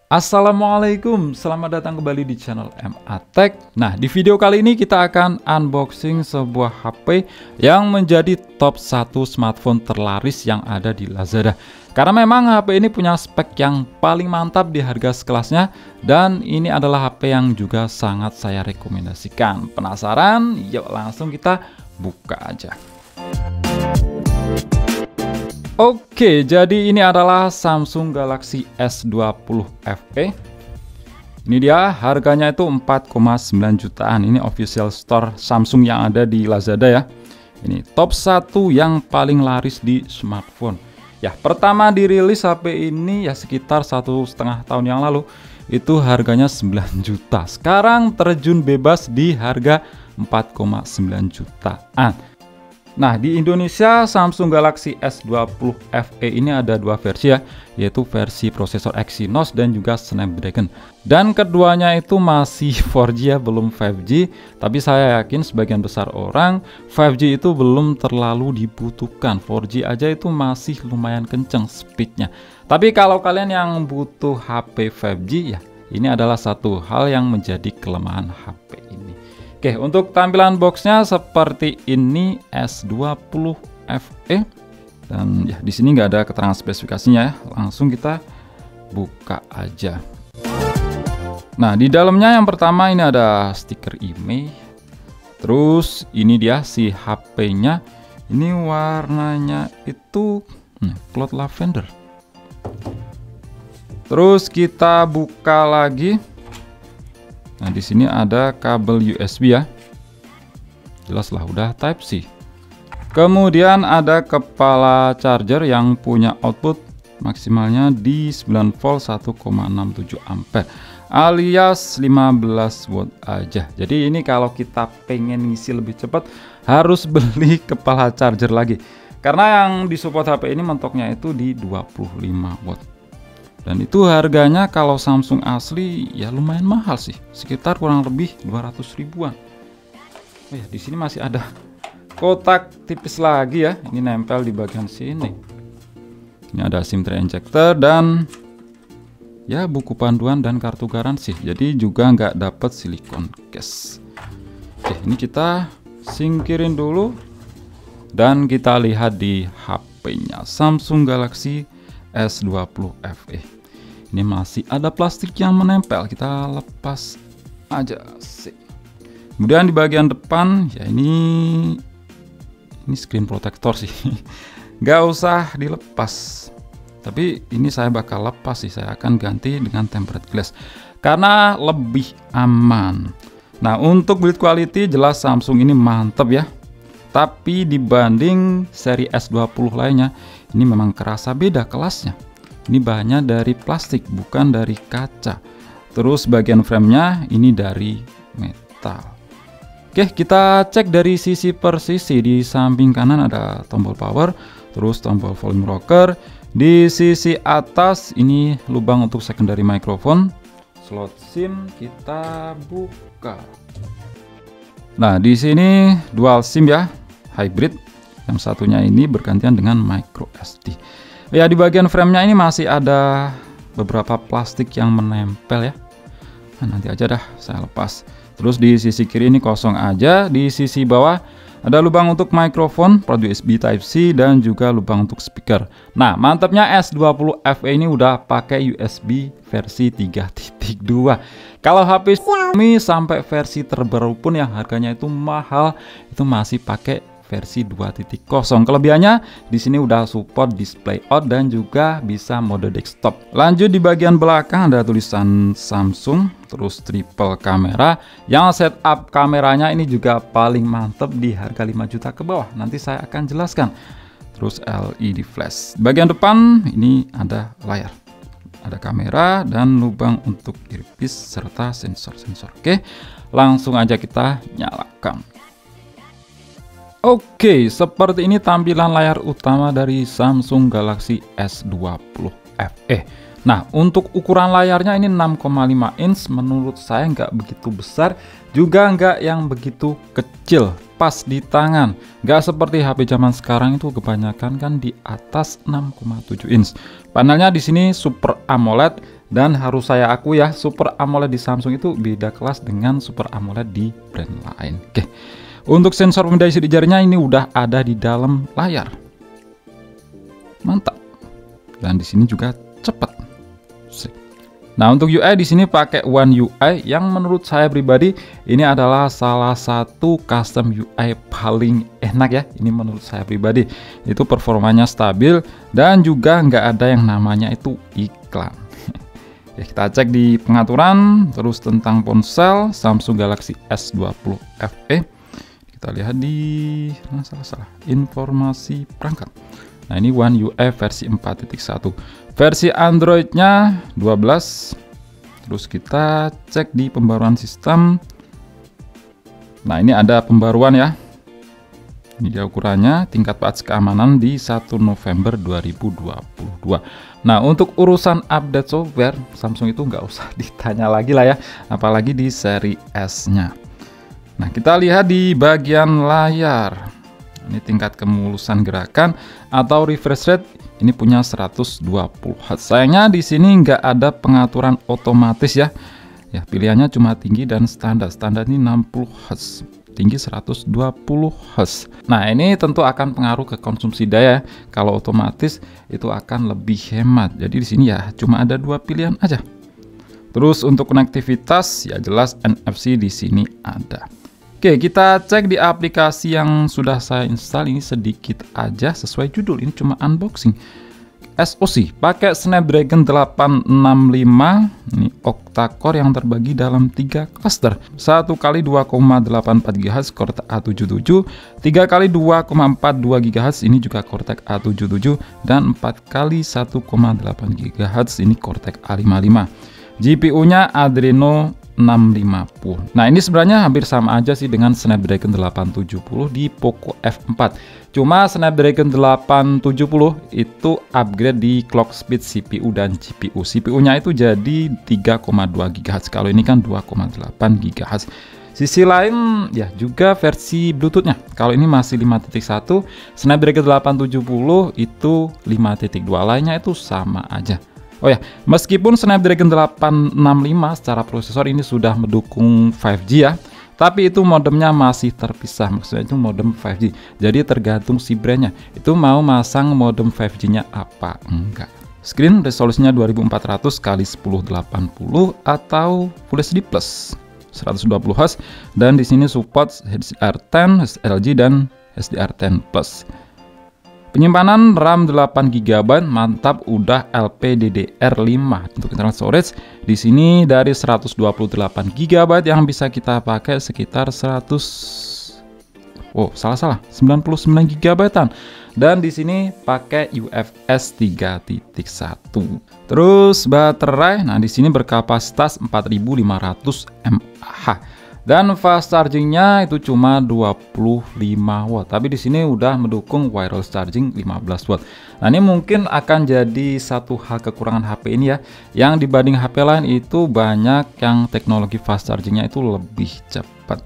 Assalamualaikum, selamat datang kembali di channel MA Tech. Nah, di video kali ini kita akan unboxing sebuah HP yang menjadi top 1 smartphone terlaris yang ada di Lazada. Karena memang HP ini punya spek yang paling mantap di harga sekelasnya, dan ini adalah HP yang juga sangat saya rekomendasikan. Penasaran? Yuk langsung kita buka aja. Oke, jadi ini adalah Samsung Galaxy S20 FE. Ini dia, harganya itu 4,9 jutaan. Ini official store Samsung yang ada di Lazada ya. Ini top 1 yang paling laris di smartphone. Ya, pertama dirilis HP ini ya sekitar 1,5 tahun yang lalu. Itu harganya 9 juta. Sekarang terjun bebas di harga 4,9 jutaan. Nah, di Indonesia Samsung Galaxy S20 FE ini ada dua versi ya, yaitu versi prosesor Exynos dan juga Snapdragon. Dan keduanya itu masih 4G ya, belum 5G. Tapi saya yakin sebagian besar orang 5G itu belum terlalu dibutuhkan. 4G aja itu masih lumayan kenceng speednya. Tapi kalau kalian yang butuh HP 5G ya, ini adalah satu hal yang menjadi kelemahan HP ini. Oke, untuk tampilan boxnya seperti ini, S20 FE, dan ya di sini nggak ada keterangan spesifikasinya ya. Langsung kita buka aja. Nah, di dalamnya yang pertama ini ada stiker IMEI. Terus ini dia si HP-nya. Ini warnanya itu cloud lavender. Terus kita buka lagi. Nah, di sini ada kabel USB ya. Jelas lah udah Type C. Kemudian ada kepala charger yang punya output maksimalnya di 9 volt 1,67 ampere alias 15 watt aja. Jadi ini kalau kita pengen ngisi lebih cepat harus beli kepala charger lagi. Karena yang disupport HP ini mentoknya itu di 25 watt. Dan itu harganya kalau Samsung asli ya lumayan mahal sih, sekitar kurang lebih 200 ribuan. Oh ya, di sini masih ada kotak tipis lagi ya, ini nempel di bagian sini. Ini ada SIM tray injector dan ya buku panduan dan kartu garansi. Jadi juga nggak dapat silikon case. Oke, ini kita singkirin dulu dan kita lihat di HP-nya Samsung Galaxy S20 FE. Ini masih ada plastik yang menempel, kita lepas aja sih. Kemudian di bagian depan ya ini screen protector sih. Nggak usah dilepas. Tapi ini saya bakal lepas sih, saya akan ganti dengan tempered glass karena lebih aman. Nah, untuk build quality jelas Samsung ini mantep ya. Tapi dibanding seri S20 lainnya, ini memang kerasa beda kelasnya. Ini bahannya dari plastik, bukan dari kaca. Terus bagian framenya ini dari metal. Oke, kita cek dari sisi per sisi. Di samping kanan ada tombol power, terus tombol volume rocker. Di sisi atas ini lubang untuk secondary microphone. Slot SIM kita buka. Nah, di sini dual SIM ya, hybrid. Yang satunya ini bergantian dengan micro SD. Ya, di bagian framenya ini masih ada beberapa plastik yang menempel ya. Nah, nanti aja dah saya lepas. Terus di sisi kiri ini kosong aja. Di sisi bawah ada lubang untuk mikrofon, port USB Type C, dan juga lubang untuk speaker. Nah, mantapnya S20 FE ini udah pakai USB versi 3.2. Kalau HP Xiaomi sampai versi terbaru pun yang harganya itu mahal, itu masih pakai versi 2.0. Kelebihannya di sini udah support display out dan juga bisa mode desktop. Lanjut di bagian belakang ada tulisan Samsung, terus triple kamera. Yang setup kameranya ini juga paling mantep di harga 5 juta ke bawah. Nanti saya akan jelaskan. Terus LED flash. Bagian depan ini ada layar. Ada kamera dan lubang untuk earpiece serta sensor-sensor. Oke, langsung aja kita nyalakan. Oke, seperti ini tampilan layar utama dari Samsung Galaxy S20 FE. Nah, untuk ukuran layarnya ini 6,5 inch, menurut saya nggak begitu besar, juga nggak yang begitu kecil, pas di tangan. Nggak seperti HP zaman sekarang itu kebanyakan kan di atas 6,7 inch. Panelnya di sini Super AMOLED Dan harus saya akui ya, Super AMOLED di Samsung itu beda kelas dengan Super AMOLED di brand lain. Oke. Untuk sensor pemindah isi di jarinya ini udah ada di dalam layar. Mantap. Dan di sini juga cepat. Nah, untuk UI di sini pakai One UI yang menurut saya pribadi ini adalah salah satu custom UI paling enak ya. Ini menurut saya pribadi. Itu performanya stabil dan juga nggak ada yang namanya itu iklan. Ya, kita cek di pengaturan, terus tentang ponsel Samsung Galaxy S20 FE. Kita lihat di informasi perangkat. Nah, ini One UI versi 4.1. Versi Androidnya 12. Terus kita cek di pembaruan sistem. Nah, ini ada pembaruan ya. Ini dia ukurannya, tingkat patch keamanan di 1 November 2022. Nah, untuk urusan update software, Samsung itu nggak usah ditanya lagi lah ya, apalagi di seri S-nya. Nah, kita lihat di bagian layar. Ini tingkat kemulusan gerakan atau refresh rate ini punya 120 Hz. Sayangnya di sini nggak ada pengaturan otomatis ya. Ya, pilihannya cuma tinggi dan standar. Standar ini 60 Hz. Tinggi 120 Hz. Nah, ini tentu akan pengaruh ke konsumsi daya. Kalau otomatis itu akan lebih hemat. Jadi di sini ya cuma ada 2 pilihan aja. Terus untuk konektivitas ya jelas NFC di sini ada. Oke, kita cek di aplikasi yang sudah saya install. Ini sedikit aja sesuai judul. Ini cuma unboxing. SoC pakai Snapdragon 865, ini octa-core yang terbagi dalam 3 cluster. 1 kali 2,84 GHz Cortex A77, 3 kali 2,42 GHz ini juga Cortex A77, dan 4 kali 1,8 GHz ini Cortex A55. GPU-nya Adreno 650. Nah, ini sebenarnya hampir sama aja sih dengan Snapdragon 870 di Poco F4. Cuma Snapdragon 870 itu upgrade di clock speed CPU dan GPU. CPU-nya itu jadi 3,2 GHz. Kalau ini kan 2,8 GHz. Sisi lain ya juga versi Bluetooth-nya. Kalau ini masih 5.1, Snapdragon 870 itu 5.2. Lainnya itu sama aja. Oh ya, meskipun Snapdragon 865 secara prosesor ini sudah mendukung 5G ya, tapi itu modemnya masih terpisah, maksudnya itu modem 5G. Jadi tergantung si brandnya, itu mau masang modem 5G-nya apa enggak. Screen resolusinya 2400 x 1080 atau Full HD Plus 120 Hz, dan di sini support HDR10, SLG dan HDR10 Plus. Penyimpanan RAM 8 GB, mantap, udah LPDDR5. Untuk internal storage di sini dari 128 GB yang bisa kita pakai sekitar 99 GB-an. Dan di sini pakai UFS 3.1. Terus baterai, nah di sini berkapasitas 4500 mAh. Dan fast chargingnya itu cuma 25 watt. Tapi di sini udah mendukung wireless charging 15 watt. Nah, ini mungkin akan jadi satu hal kekurangan HP ini ya. Yang dibanding HP lain itu banyak yang teknologi fast chargingnya itu lebih cepat.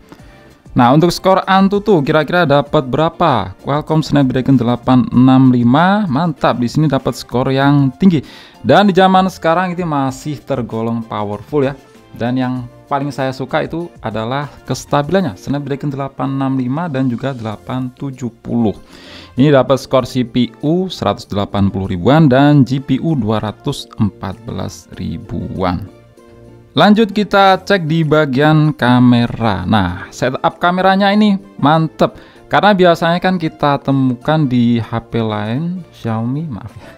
Nah, untuk skor Antutu kira-kira dapat berapa? Qualcomm Snapdragon 865 mantap, di sini dapat skor yang tinggi. Dan di zaman sekarang itu masih tergolong powerful ya. Dan yang paling saya suka itu adalah kestabilannya, Snapdragon 865 dan juga 870. Ini dapat skor CPU 180 ribuan dan GPU 214 ribuan. Lanjut kita cek di bagian kamera. Nah, setup kameranya ini mantep, karena biasanya kan kita temukan di HP lain, Xiaomi, maaf ya,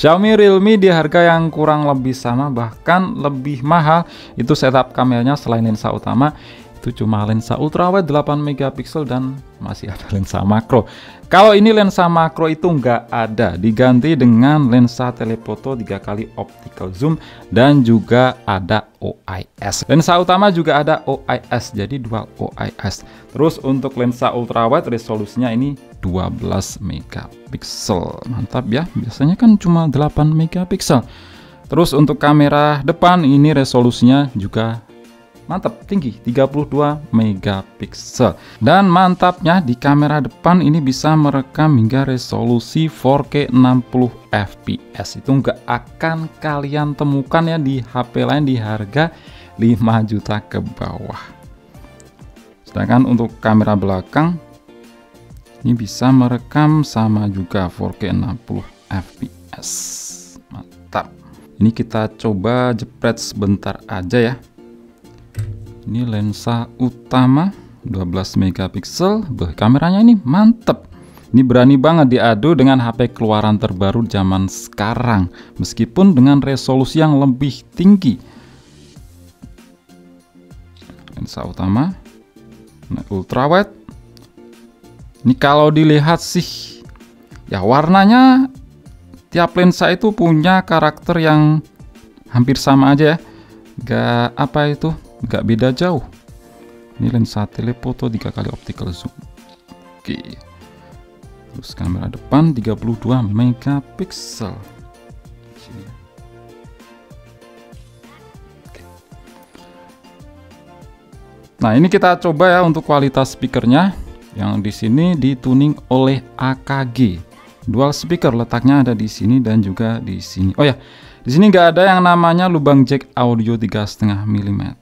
Xiaomi, Realme di harga yang kurang lebih sama, bahkan lebih mahal. Itu setup kameranya selain lensa utama itu cuma lensa ultrawide 8 megapiksel dan masih ada lensa makro. Kalau ini lensa makro itu nggak ada, diganti dengan lensa telefoto 3 kali optical zoom dan juga ada OIS. Lensa utama juga ada OIS, jadi dual OIS. Terus untuk lensa ultrawide resolusinya ini 12 megapiksel. Mantap ya, biasanya kan cuma 8 megapiksel. Terus untuk kamera depan ini resolusinya juga mantap, tinggi 32 megapiksel. Dan mantapnya di kamera depan ini bisa merekam hingga resolusi 4K 60 fps. Itu nggak akan kalian temukan ya di HP lain di harga 5 juta ke bawah. Sedangkan untuk kamera belakang ini bisa merekam sama juga 4K 60 fps. Mantap. Ini kita coba jepret sebentar aja ya. Ini lensa utama 12 megapiksel. Kameranya ini mantep. Ini berani banget diadu dengan HP keluaran terbaru zaman sekarang, meskipun dengan resolusi yang lebih tinggi. Lensa utama, ultra wide. Ini kalau dilihat sih, ya warnanya tiap lensa itu punya karakter yang hampir sama aja ya. Gak beda jauh. Ini lensa telefoto 3 kali optical zoom. Oke. Terus kamera depan 32 megapiksel. Sini. Oke. Nah, ini kita coba ya untuk kualitas speakernya, yang di sini dituning oleh AKG. Dual speaker letaknya ada di sini dan juga di sini. Oh ya, di sini nggak ada yang namanya lubang jack audio 3,5 mm.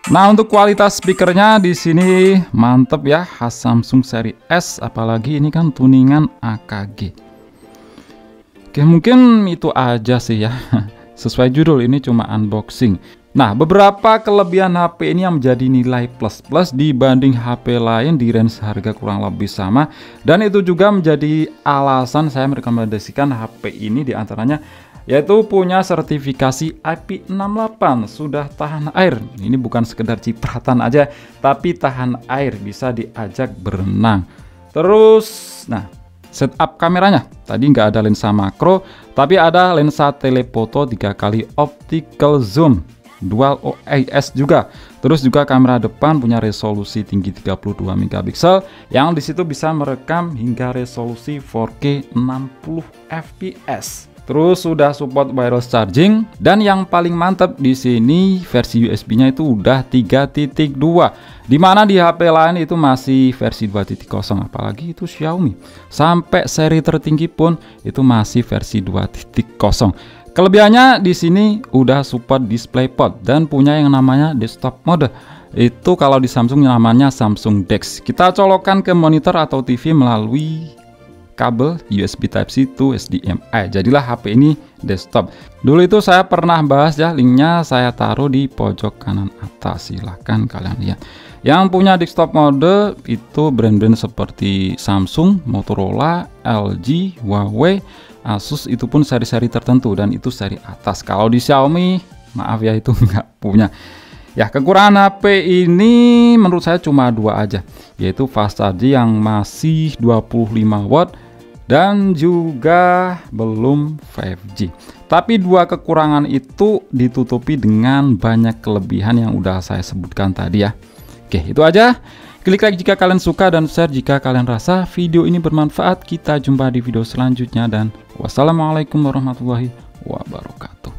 Nah, untuk kualitas speakernya di sini mantep ya, khas Samsung seri S, apalagi ini kan tuningan AKG. Oke, mungkin itu aja sih ya. Sesuai judul, ini cuma unboxing. Nah, beberapa kelebihan HP ini yang menjadi nilai plus-plus dibanding HP lain di range harga kurang lebih sama, dan itu juga menjadi alasan saya merekomendasikan HP ini, diantaranya yaitu punya sertifikasi IP68, sudah tahan air. Ini bukan sekedar cipratan aja, tapi tahan air, bisa diajak berenang. Terus, nah, setup kameranya tadi nggak ada lensa makro, tapi ada lensa telefoto 3 kali optical zoom, dual OIS juga. Terus juga kamera depan punya resolusi tinggi 32 megapiksel, yang disitu bisa merekam hingga resolusi 4K 60 fps. Terus sudah support wireless charging, dan yang paling mantap di sini versi USB-nya itu udah 3.2, dimana di HP lain itu masih versi 2.0, apalagi itu Xiaomi. Sampai seri tertinggi pun itu masih versi 2.0. Kelebihannya di sini udah support DisplayPort dan punya yang namanya desktop mode. Itu kalau di Samsung namanya Samsung DeX. Kita colokkan ke monitor atau TV melalui kabel USB Type-C to HDMI. Jadilah HP ini desktop. Dulu itu saya pernah bahas ya, linknya saya taruh di pojok kanan atas, silahkan kalian lihat. Yang punya desktop mode itu brand-brand seperti Samsung, Motorola, LG, Huawei, Asus, itu pun seri-seri tertentu, dan itu seri atas. Kalau di Xiaomi, maaf ya, itu nggak punya. Ya, kekurangan HP ini menurut saya cuma dua aja, yaitu fast charge yang masih 25 watt dan juga belum 5G. Tapi dua kekurangan itu ditutupi dengan banyak kelebihan yang udah saya sebutkan tadi ya. Oke, itu aja. Klik like jika kalian suka dan share jika kalian rasa video ini bermanfaat. Kita jumpa di video selanjutnya dan wassalamualaikum warahmatullahi wabarakatuh.